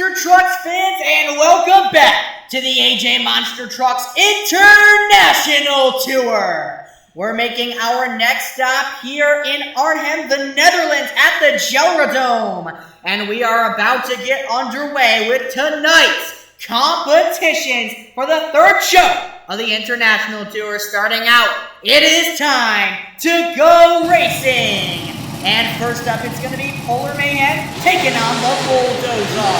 Monster Trucks fans, and welcome back to the AJ Monster Trucks International Tour. We're making our next stop here in Arnhem, the Netherlands at the Gelredome. And we are about to get underway with tonight's competitions for the third show of the International Tour. Starting out, it is time to go racing. And first up, it's going to be Polar Mayhem taking on the Bulldozer.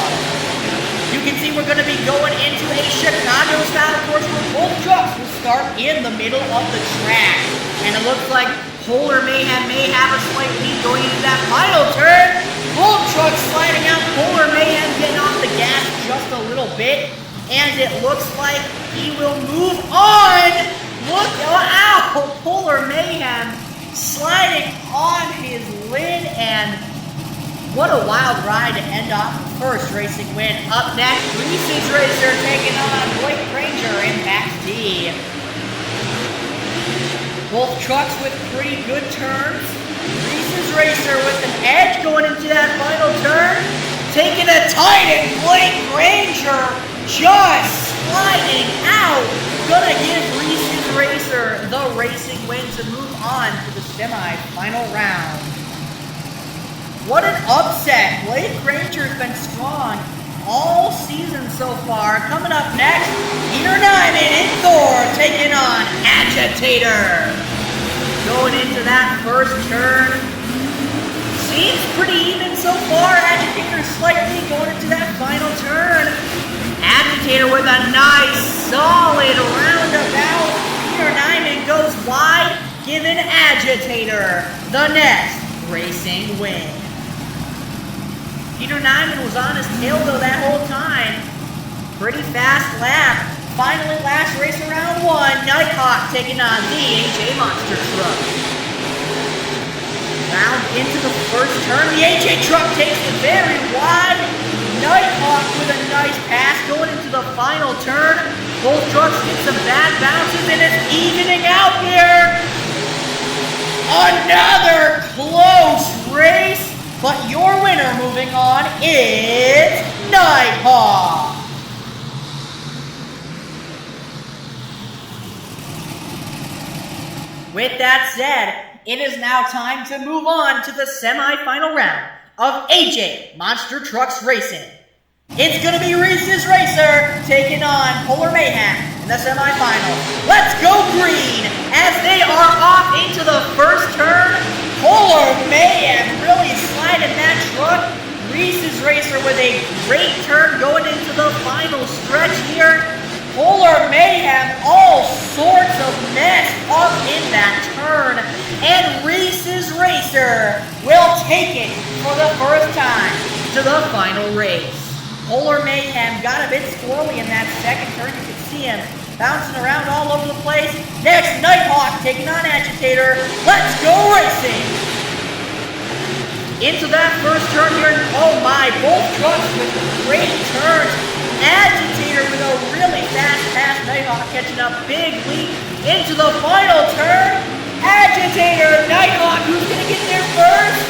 You can see we're going to be going into a Chicago-style course where both trucks will start in the middle of the track. And it looks like Polar Mayhem may have a slight lead going into that final turn. Both trucks sliding out. Polar Mayhem getting off the gas just a little bit. And it looks like he will move on. Look out! Polar Mayhem sliding on his lid, and what a wild ride to end off the first racing win. Up next, Reese's Racer taking on Blake Ranger in Max D. Both trucks with pretty good turns. Reese's Racer with an edge going into that final turn. Taking a tight, and Blake Ranger just sliding out. Gonna give Reese's Racer the racing win to move on to the semi-final round. What an upset. Blake Ranger's been strong all season so far. Coming up next, Peter Nyman in Thor taking on Agitator. Going into that first turn. Seems pretty even so far. Agitator slightly going into that final turn. Agitator with a nice, solid roundabout. Peter Nyman goes wide, giving Agitator the next racing win. Peter Nyman was on his tail though that whole time. Pretty fast lap. Finally, last race of round one, Nighthawk taking on the AJ Monster Truck. Round into the first turn, the AJ Truck takes it very wide. Nighthawk with a nice pass going into the final turn. Both trucks get some bad bounces and it's evening out here. Another close race, but your winner moving on is Nighthawk. With that said, it is now time to move on to the semi-final round of AJ Monster Trucks Racing. It's going to be Reese's Racer taking on Polar Mayhem in the semifinal. Let's go green as they are off into the first turn. Polar Mayhem really sliding that truck. Reese's Racer with a great turn going into the final stretch here. Polar Mayhem, all sorts of mess up in that turn. And Reese's Racer will take it for the first time to the final race. Polar Mayhem got a bit squirrely in that second turn. You can see him bouncing around all over the place. Next, Nighthawk taking on Agitator. Let's go racing! Into that first turn here. Oh my, both trucks with great turns. Agitator with a really fast pass. Nighthawk catching up big lead into the final turn. Agitator, Nighthawk, who's going to get there first?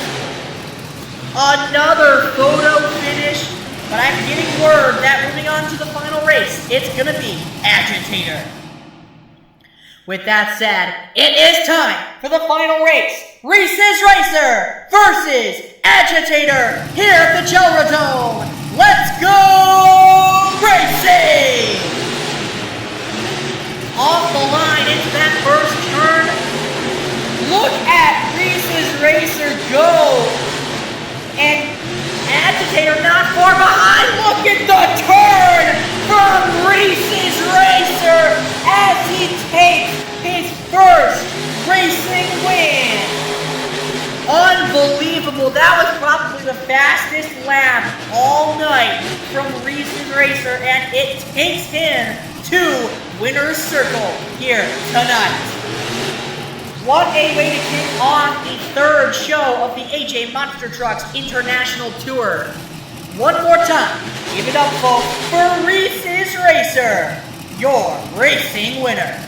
Another photo finish, but I'm getting word that moving on to the final race, it's going to be Agitator. With that said, it is time for the final race. Reese's Racer versus Agitator here at the Gelredome. Let's go racing! Off the line into that first turn. Look at Reese's Racer go. And Agitator not far behind. Look at the turn from Reese's Racer as he takes his first racing win. Unbelievable. That was probably the fastest lap all night from Reese's Racer, and it takes him to winner's circle here tonight. What a way to kick off the third show of the AJ Monster Trucks International Tour. One more time, give it up, folks, for Reese's Racer, your racing winner.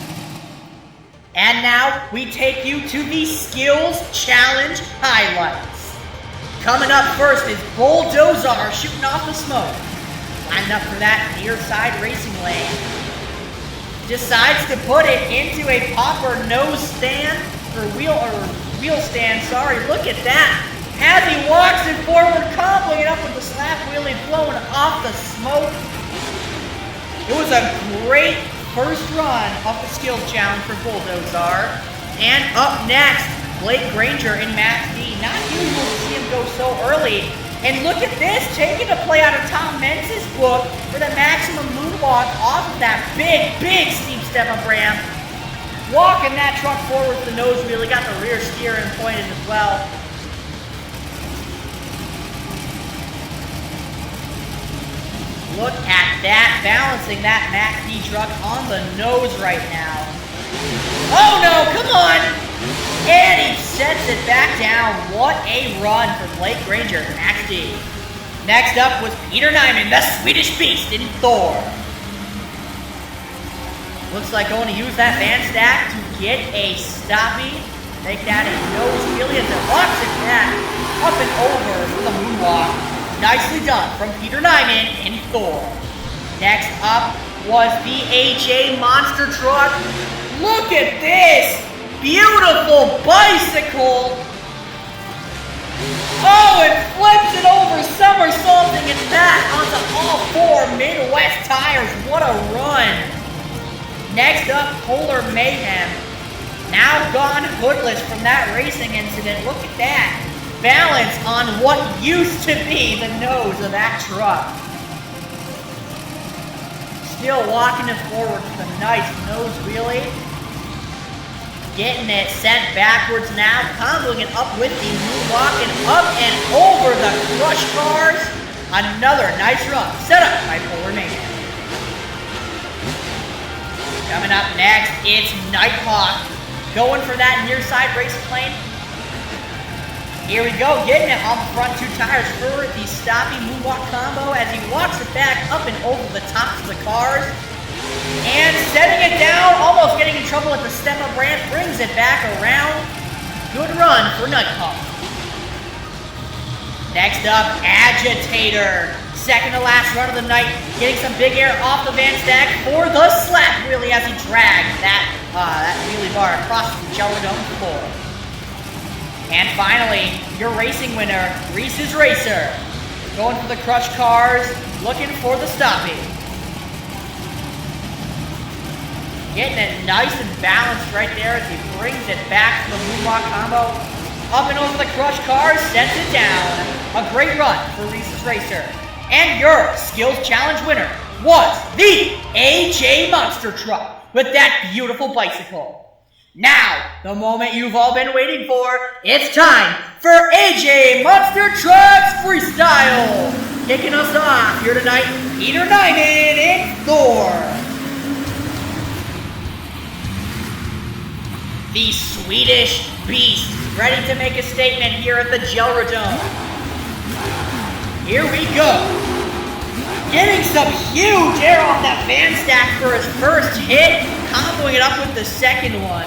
And now, we take you to the Skills Challenge highlights. Coming up first is Bulldozer shooting off the smoke. Lined up for that near side racing lane. Decides to put it into a popper nose stand, or wheel stand, sorry. Look at that. As he walks it forward, cobbling it up with the slap wheelie, blowing off the smoke. It was a great first run of the skills challenge for Bulldozer. And up next, Blake Granger in Max D. Not usual to see him go so early. And look at this, taking a play out of Tom Mentz's book for the maximum moonwalk off of that big steep step up ramp. Walking that truck forward with the nose wheel. He got the rear steer and pointed as well. Look at that, balancing that Max D truck on the nose right now. Oh no, come on! And he sets it back down. What a run for Blake Granger, Max D. Next up was Peter Nyman, the Swedish Beast in Thor. Looks like going to use that van stack to get a stoppie. Make that a nose wheelie as it walks it back up and over for the moonwalk. Nicely done from Peter Nyman in Thor. Next up was the AJ Monster Truck. Look at this! Beautiful bicycle! Oh, it flips it over, somersaulting it back onto all four Midwest tires. What a run! Next up, Polar Mayhem. Now gone hoodless from that racing incident. Look at that. Balance on what used to be the nose of that truck. Still walking it forward with a nice nose wheelie. Getting it sent backwards now, comboing it up with the moonwalk and up and over the crush cars. Another nice run set up by Polar Mayhem. Coming up next, it's Nighthawk. Going for that near side racing lane. Here we go, getting it on the front two tires for the stoppy moonwalk combo as he walks it back up and over the tops of the cars. And setting it down, almost getting in trouble at the step up ramp, brings it back around. Good run for Nighthawk. Next up, Agitator. Second to last run of the night, getting some big air off the van stack for the slap wheelie as he drags that wheelie bar across the Gelredome floor. And finally, your racing winner, Reese's Racer. Going for the crush cars, looking for the stoppie. Getting it nice and balanced right there as he brings it back to the moonwalk combo. Up and over the crush cars, sends it down. A great run for Reese's Racer. And your skills challenge winner was the AJ Monster Truck with that beautiful bicycle. Now, the moment you've all been waiting for, it's time for AJ Monster Trucks Freestyle. Kicking us off here tonight, Peter Nyman in Thor. The Swedish Beast, ready to make a statement here at the Gelredome. Here we go. Getting some huge air off that van stack for his first hit, comboing it up with the second one.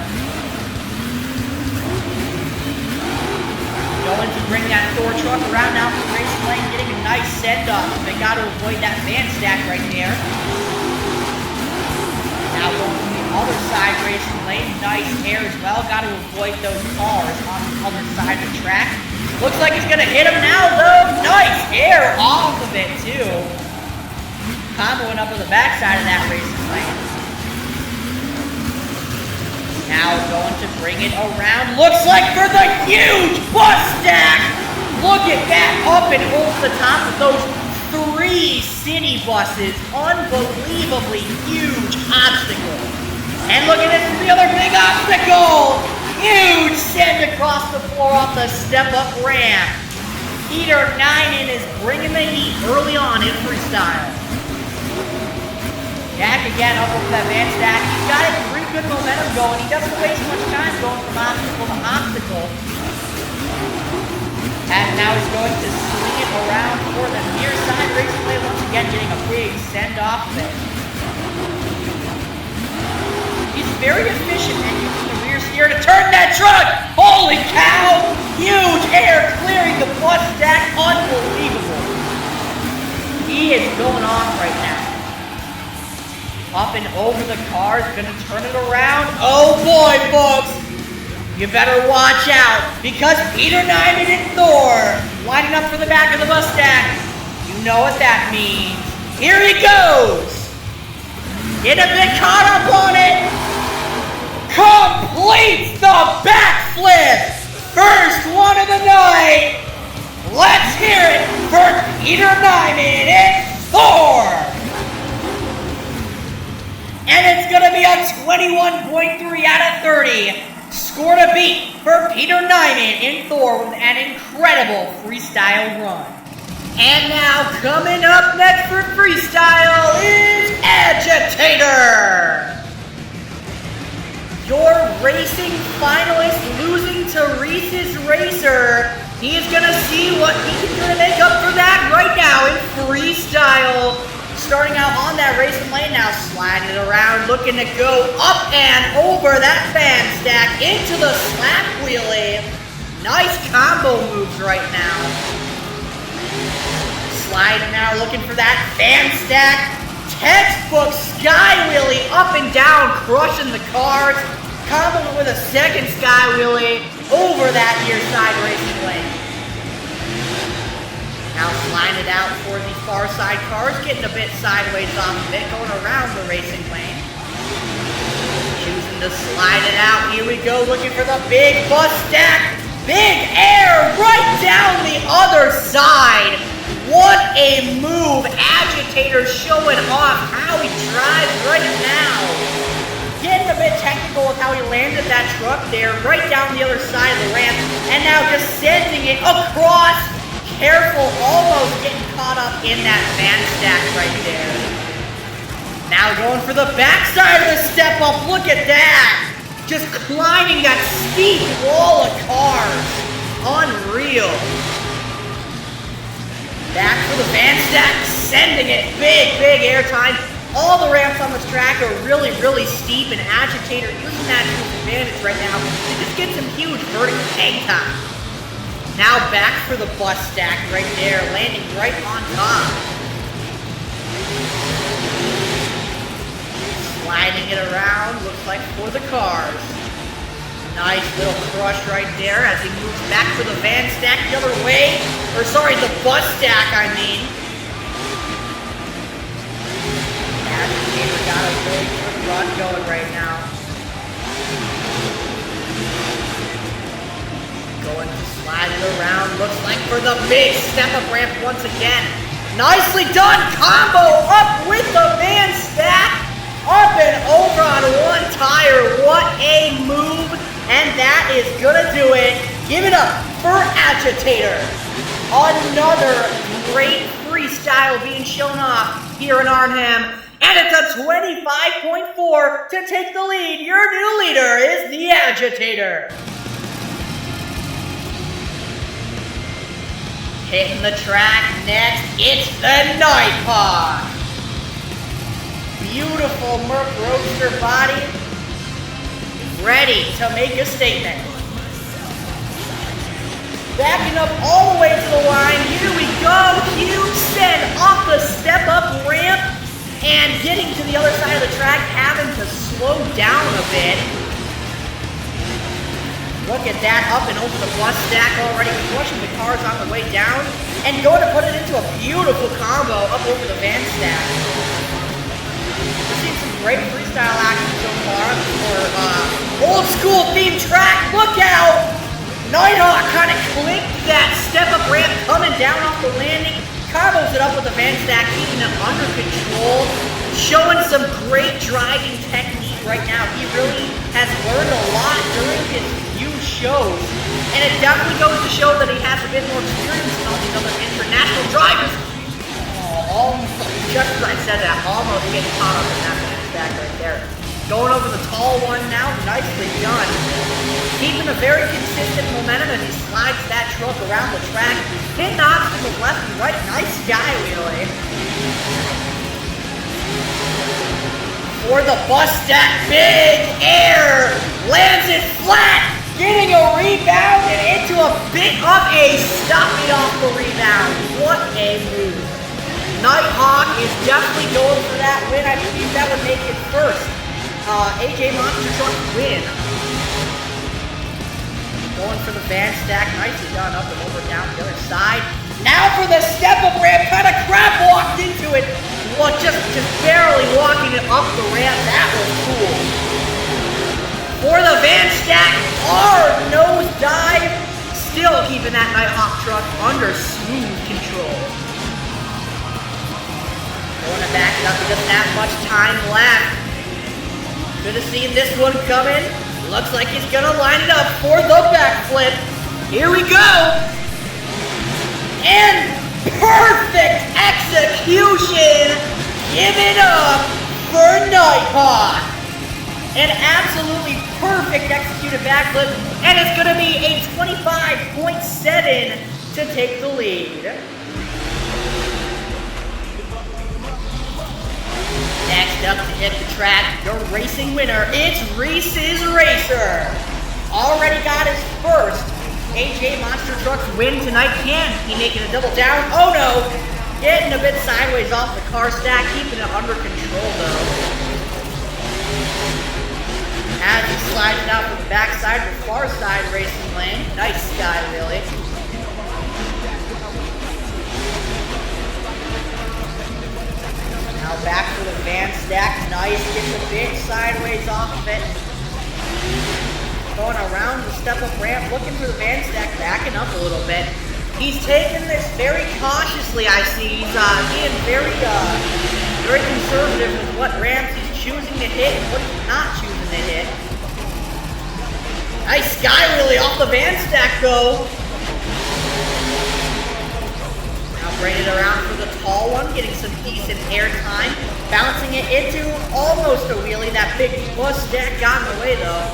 Going to bring that Thor truck around now for the racing lane, getting a nice send-off. They got to avoid that van stack right there. Now going to the other side racing lane, nice air as well. Got to avoid those cars on the other side of the track. Looks like he's going to hit him now, though. Nice air off of it, too. Comboing up to the backside of that racing lane. Now going to bring it around. Looks like for the huge bus stack. Look at that, up and over the top of those 3 city buses. Unbelievably huge obstacle. And look at this, the other big obstacle. Huge send across the floor off the step-up ramp. Peter Nyman is bringing the heat early on in Freestyle. Back again up over that van stack. He's got it pretty good momentum going. He doesn't waste much time going from obstacle to obstacle. And now he's going to swing it around for the near side racing lane. Once again, getting a big send-off there. He's very efficient at using the rear steer to turn that truck. Holy cow! Huge air clearing the bus stack. Unbelievable. He is going off right now. Up and over the cars, gonna turn it around. Oh boy, folks! You better watch out, because Peter Nyman and Thor lining up for the back of the bus stack. You know what that means. Here he goes! Get a bit caught up on it! Completes the backflip! First one of the night! Let's hear it for Peter Nyman and Thor! And it's going to be a 21.3 out of 30. Score to beat for Peter Nyman and Thor with an incredible freestyle run. And now coming up next for freestyle is Agitator. Your racing finalist losing to Reese's Racer. He is going to see what he's going to make up for that right now in freestyle. Starting out on that racing lane now, sliding it around, looking to go up and over that fan stack into the slap wheelie. Nice combo moves right now. Sliding now, looking for that fan stack. Textbook sky wheelie up and down, crushing the cars. Combo with a second sky wheelie over that near side racing lane. Now sliding it out for the far side cars, getting a bit sideways off of it, going around the racing lane. Choosing to slide it out. Here we go, looking for the big bus stack. Big air right down the other side. What a move. Agitator showing off how he drives right now. Getting a bit technical with how he landed that truck there, right down the other side of the ramp. And now just sending it across. Careful, almost getting caught up in that fan stack right there. Now going for the backside of the step up. Look at that. Just climbing that steep wall of cars. Unreal. Back for the fan stack, sending it. Big air time. All the ramps on this track are really steep, and Agitator using that to his advantage right now to just get some huge vertical hang time. Now back for the bus stack right there, landing right on top. Sliding it around, looks like for the cars. Nice little crush right there as he moves back for the van stack the other way. Or sorry, the bus stack, I mean. Agitator got a really good run going right now. Going to slide it around, looks like for the big step-up ramp once again. Nicely done, combo up with the van stack, up and over on one tire. What a move, and that is gonna do it. Give it up for Agitator. Another great freestyle being shown off here in Arnhem, and it's a 25.4 to take the lead. Your new leader is the Agitator. Hitting the track next, it's the Nighthawk. Beautiful Merc Roadster body, ready to make a statement. Backing up all the way to the line, here we go. Huge send off the step-up ramp, and getting to the other side of the track, having to slow down a bit. Look at that, up and over the bus stack already, crushing the cars on the way down, and going to put it into a beautiful combo up over the van stack. We're seeing some great freestyle action so far for old school themed track. Look out! Nighthawk kind of clicked that step-up ramp coming down off the landing, combos it up with the van stack, keeping it under control, showing some great driving technique right now. He really has learned a lot during his few shows, and it definitely goes to show that he has a bit more experience than all these other international drivers. Just as I said that, almost getting caught up in that van stack right there. Going over the tall one now, nicely done. Keeping a very consistent momentum as he slides that truck around the track. Hitting obstacles left and right, nice sky wheelie. For the bus stack, big air, lands it flat, getting a rebound and into a bit of a stop it off the rebound. What a move. Nighthawk is definitely going for that win. I believe that would make it first. AJ Monster Truck win. Going for the van stack. Nicely done. Up and over, down the other side. Now for the step-up ramp. Kind of crab walked into it. Well, just barely walking it up the ramp. That was cool. For the van stack. Hard nose dive. Still keeping that Nighthawk truck under smooth control. Going to back it up. He doesn't have much time left. Should have seen this one coming. Looks like he's gonna line it up for the backflip. Here we go. And perfect execution. Give it up for Nighthawk. An absolutely perfect executed backflip. And it's gonna be a 25.7 to take the lead. Next up to hit the track, your racing winner, it's Reese's Racer. Already got his first AJ Monster Trucks win tonight. Can he make it a double down? Oh no! Getting a bit sideways off the car stack, keeping it under control though. As he slides it out from the backside to the far side racing lane. Nice guy, really. Now back to the van stack. Nice, gets a bit sideways off of it. Going around the step-up ramp, looking for the van stack, backing up a little bit. He's taking this very cautiously, I see. He's being very conservative with what ramps he's choosing to hit and what he's not choosing to hit. Nice sky wheelie off the van stack, though. Bring it around for the tall one, getting some decent air time. Bouncing it into almost a wheelie. That big bus stack got in the way though.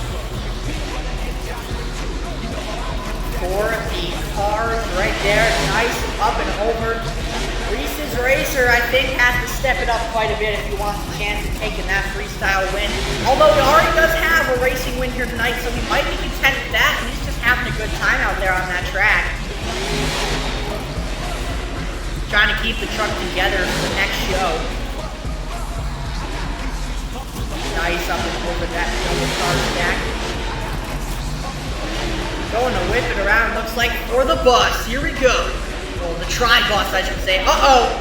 For the cars right there, nice up and over. Reese's Racer, I think, has to step it up quite a bit if he wants a chance of taking that freestyle win. Although he already does have a racing win here tonight, so he might be content with that, and he's just having a good time out there on that track. Trying to keep the truck together for the next show. Nice up and over that double car stack. Going to whip it around, looks like for the bus. Here we go. Well, the tri-bus, I should say. Uh-oh.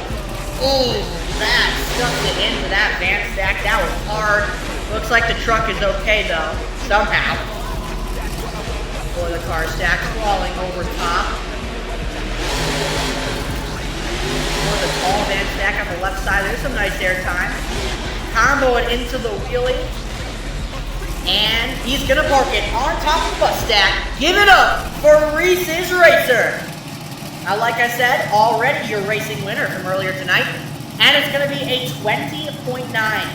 Oh, that stuffed it into that van stack. That was hard. Looks like the truck is okay, though. Somehow. For the car stack, crawling over top. The tall van stack on the left side. There's some nice air time. Combo it into the wheelie. And he's gonna park it on top of the bus stack. Give it up for Reese's Racer. Now, like I said, already your racing winner from earlier tonight. And it's gonna be a 20.9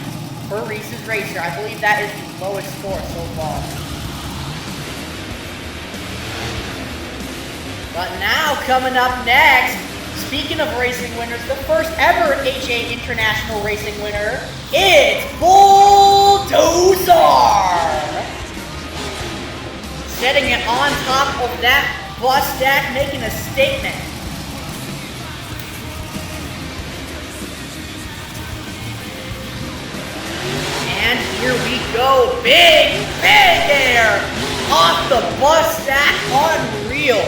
for Reese's Racer. I believe that is the lowest score so far. But now, coming up next, speaking of racing winners, the first ever AJ International racing winner, it's Bulldozer! Setting it on top of that bus stack, making a statement. And here we go, big air off the bus stack, unreal.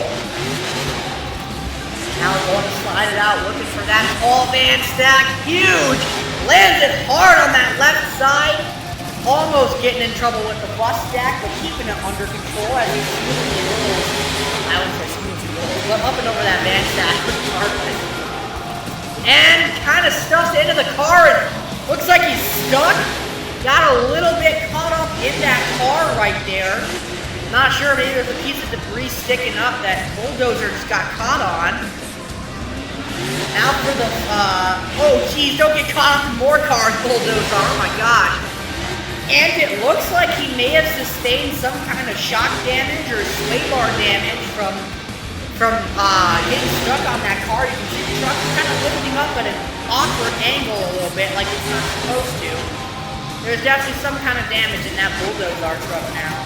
Now going to slide it out, looking for that tall van stack. Huge! Lands it hard on that left side. Almost getting in trouble with the bus stack, but keeping it under control as he's smoothly a little, I wouldn't say smoothly a little, but up and over that van stack with the carpet. And kind of stuffs into the car and looks like he's stuck. Got a little bit caught up in that car right there. Not sure, maybe there's a piece of debris sticking up that Bulldozer just got caught on. Now for the, oh geez, don't get caught up in more cars, Bulldozer, oh my gosh. And it looks like he may have sustained some kind of shock damage or sway bar damage from getting stuck on that car. You can see the truck kind of lifting up at an awkward angle a little bit, like it's not supposed to. There's definitely some kind of damage in that Bulldozer truck now.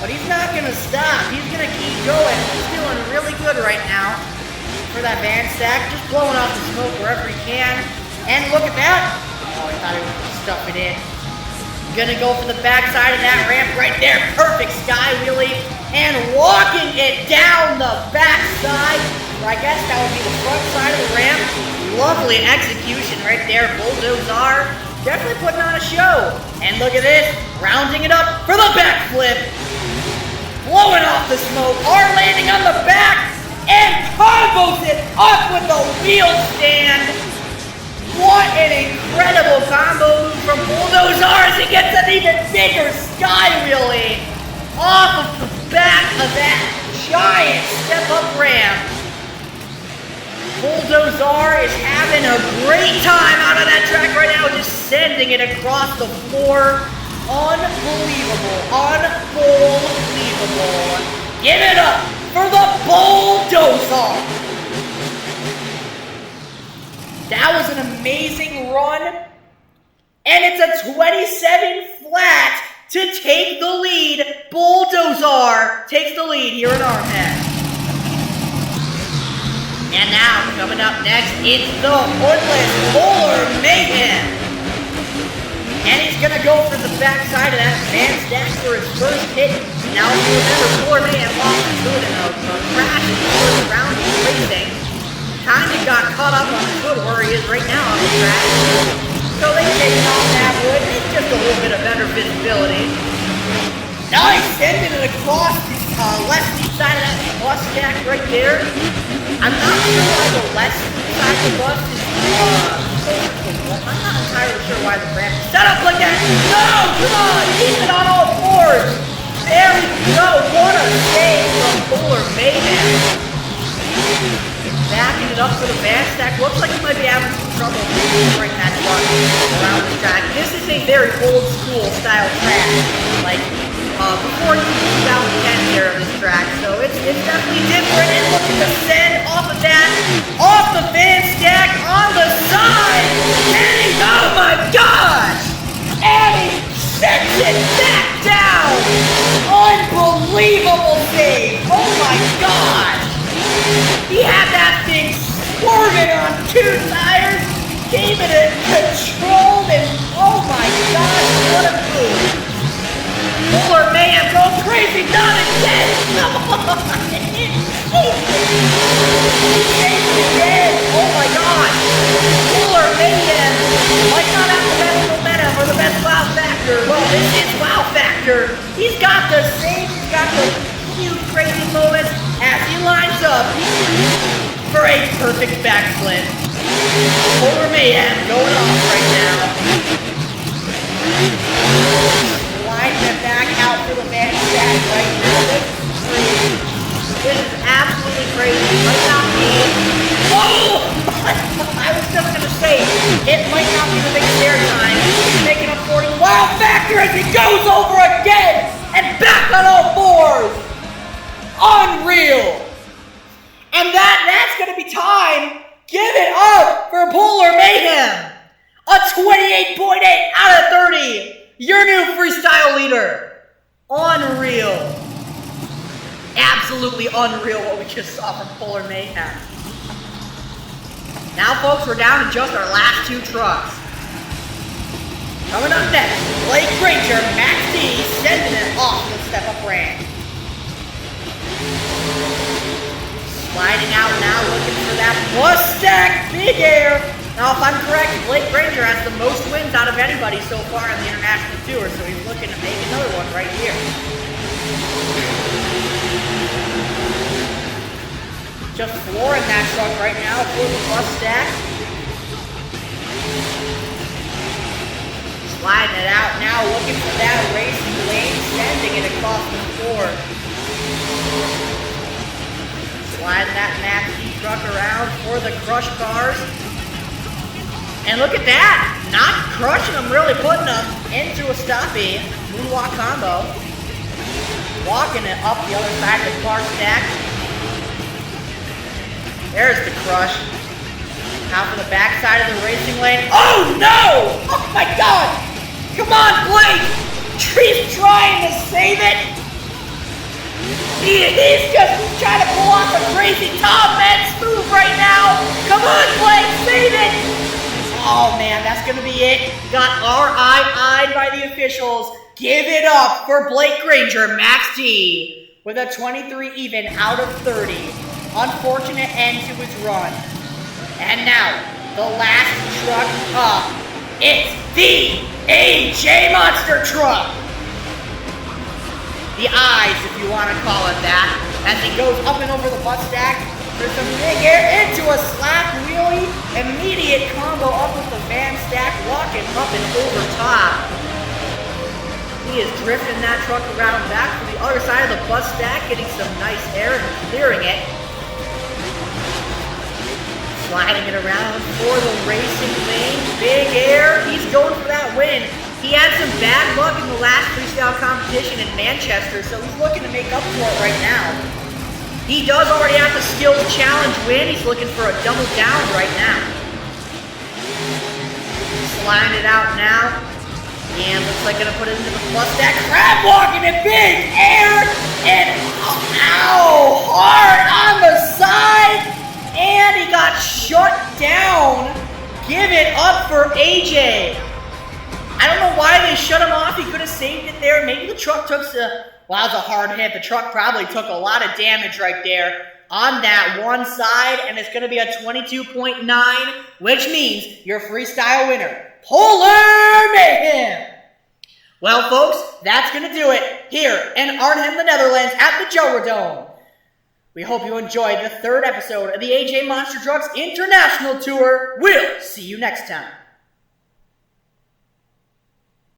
But he's not going to stop. He's going to keep going. He's doing really good right now for that van stack. Just blowing off the smoke wherever he can. And look at that. Oh, I thought he was gonna stuff it in. Gonna go for the backside of that ramp right there. Perfect sky wheelie. And walking it down the backside. Or I guess that would be the front side of the ramp. Lovely execution right there. Bulldozer definitely putting on a show. And look at this. Rounding it up for the backflip. Blowing off the smoke. R landing on the back. And combos it up with the wheel stand. What an incredible combo move from Bulldozer as he gets an even bigger sky wheelie off of the back of that giant step-up ramp. Bulldozer is having a great time out of that track right now, just sending it across the floor. Unbelievable, unbelievable. Give it up for the Bulldozer. That was an amazing run, and it's a 27 flat to take the lead. Bulldozer takes the lead here in Arnhem. And now, coming up next, it's the hoodless Polar Mayhem. And he's going to go for the backside of that man stack for his first hit. Now, if you remember, Polar Mayhem lost his hood in a crash in the first round of racing. Kind of got caught up on his hood where he is right now on the track. So they take off that wood. It's just a little bit of better visibility. Now he's sending it across the left side of that bus stack right there. I'm not sure why the left side of the bus is I'm not entirely sure why the ramp is set up like that. No, come on, keep it on all fours. There we go. What a save from Polar Mayhem. Backing it up for the back stack. Looks like he might be having some trouble bringing that truck around the track. This is a very old school style track. Like before 2010 era of this track. So it's definitely different. And look at the send off of that. Off the fan stack on the side. And he's, oh my gosh! And he sends it back down. Unbelievable save. Oh my gosh. He had that thing swerving on two tires, gave it a control, and oh my gosh, what a move. Polar Mayhem going crazy, not again, come on. He saved it again, oh my gosh. Polar Mayhem might not have the best momentum or the best wow factor. Well, this is wow factor. He's got the same, he's got the huge crazy moments as he lines up for a perfect backflip. Polar Mayhem going off right now. Sliding it back out for the back stack right now. This is absolutely crazy. Might not be. Oh! I was just going to say, it might not be the biggest air time. He's making up for the wow factor as he goes over again and back on all fours. Unreal! And that's gonna be time. Give it up for Polar Mayhem. A 28.8 out of 30. Your new freestyle leader. Unreal. Absolutely unreal what we just saw from Polar Mayhem. Now folks, we're down to just our last two trucks. Coming up next, Blake Granger, Max D, sending it off the step-up ramp. Sliding out now, looking for that bus stack, big air. Now, if I'm correct, Blake Granger has the most wins out of anybody so far on the International Tour, so he's looking to make another one right here. Just flooring that truck right now for the bus stack. Sliding it out now, looking for that racing lane, sending it across the floor. Sliding that Max D truck around for the crush cars. And look at that! Not crushing them, really putting them into a stoppie. Moonwalk combo. Walking it up the other side of the car stack. There's the crush. Now for the back side of the racing lane. Oh no! Oh my god! Come on, Blake! He's trying to save it! He's just trying to pull off a crazy Tom Metz move right now! Come on, Blake, save it! Oh man, that's gonna be it. Got RII'd by the officials. Give it up for Blake Granger, Max D, with a 23 even out of 30. Unfortunate end to his run. And now, the last truck up. It's the AJ Monster Truck. The eyes, if you want to call it that, as he goes up and over the butt stack. There's some big air into a slap wheelie. Immediate combo up with the van stack, walking up and over top. He is drifting that truck around back to the other side of the bus stack, getting some nice air and clearing it. Sliding it around for the racing lane. Big air. He's going for that win. He had some bad luck in the last freestyle competition in Manchester, so he's looking to make up for it right now. He does already have the skills challenge win. He's looking for a double down right now. Sliding it out now. And looks like gonna put it into the plus stack. Crab walking it big air. And ow, hard on the side. And he got shut down. Give it up for AJ. I don't know why they shut him off. He could have saved it there. Maybe the truck took the... Wow, that was a hard hit. The truck probably took a lot of damage right there on that one side, and it's going to be a 22.9, which means your freestyle winner, Polar Mayhem. Well, folks, that's going to do it here in Arnhem, the Netherlands, at the Gelredome. We hope you enjoyed the third episode of the AJ Monster Trucks International Tour. We'll see you next time.